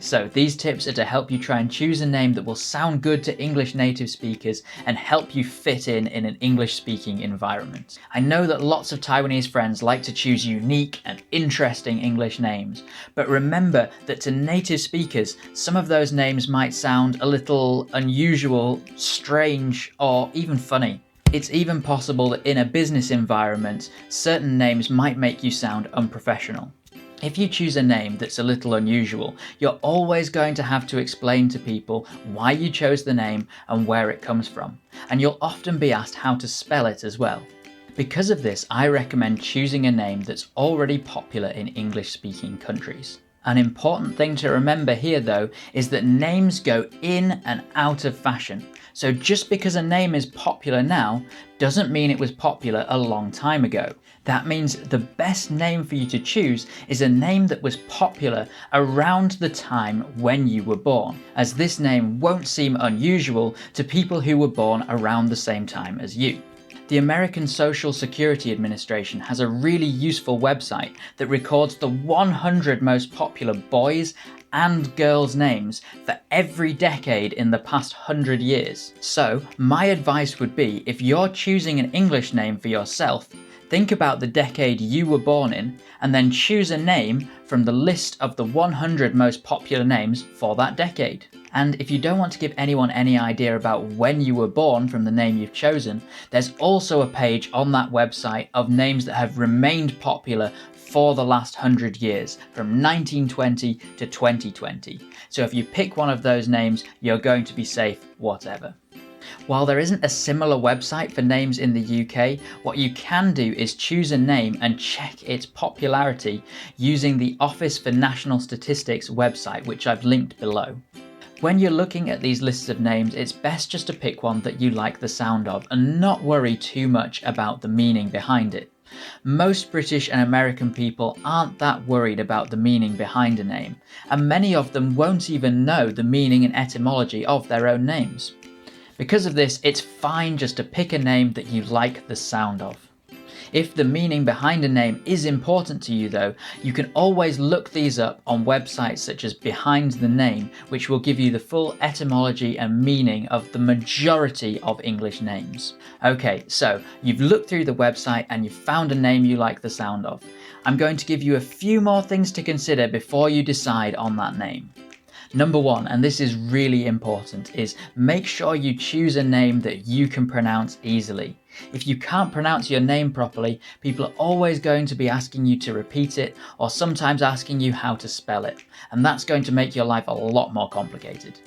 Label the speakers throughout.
Speaker 1: So these tips are to help you try and choose a name that will sound good to English native speakers and help you fit in an English-speaking environment. I know that lots of Taiwanese friends like to choose unique and interesting English names, but remember that to native speakers, some of those names might sound a little unusual, strange, or even funny. It's even possible that in a business environment, certain names might make you sound unprofessional. If you choose a name that's a little unusual, you're always going to have to explain to people why you chose the name and where it comes from, and you'll often be asked how to spell it as well. Because of this, I recommend choosing a name that's already popular in English-speaking countries. An important thing to remember here though is that names go in and out of fashion. So just because a name is popular now doesn't mean it was popular a long time ago. That means the best name for you to choose is a name that was popular around the time when you were born, as this name won't seem unusual to people who were born around the same time as you. The American Social Security Administration has a really useful website that records the 100 most popular boys and girls' names for every decade in the past 100 years. So my advice would be, if you're choosing an English name for yourself, think about the decade you were born in and then choose a name from the list of the 100 most popular names for that decade. And if you don't want to give anyone any idea about when you were born from the name you've chosen, there's also a page on that website of names that have remained popular for the last 100 years, from 1920 to 2020. So if you pick one of those names, you're going to be safe whatever. While there isn't a similar website for names in the UK, what you can do is choose a name and check its popularity using the Office for National Statistics website, which I've linked below. When you're looking at these lists of names, it's best just to pick one that you like the sound of and not worry too much about the meaning behind it. Most British and American people aren't that worried about the meaning behind a name, and many of them won't even know the meaning and etymology of their own names. Because of this, it's fine just to pick a name that you like the sound of. If the meaning behind a name is important to you though, you can always look these up on websites such as Behind the Name, which will give you the full etymology and meaning of the majority of English names. Okay, so you've looked through the website and you've found a name you like the sound of. I'm going to give you a few more things to consider before you decide on that name. Number one, and this is really important, is make sure you choose a name that you can pronounce easily. If you can't pronounce your name properly, people are always going to be asking you to repeat it or sometimes asking you how to spell it, and that's going to make your life a lot more complicated.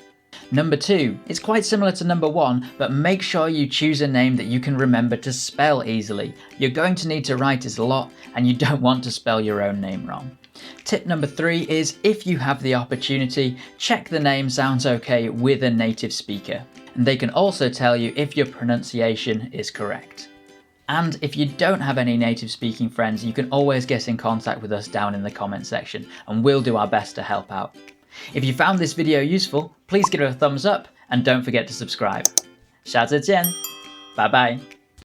Speaker 1: Number two, it's quite similar to number one, but make sure you choose a name that you can remember to spell easily. You're going to need to write it a lot, and you don't want to spell your own name wrong. Tip number three is, if you have the opportunity, check the name sounds okay with a native speaker. And they can also tell you if your pronunciation is correct. And if you don't have any native speaking friends, you can always get in contact with us down in the comment section and we'll do our best to help out. If you found this video useful, please give it a thumbs up and don't forget to subscribe. 下次见，拜拜。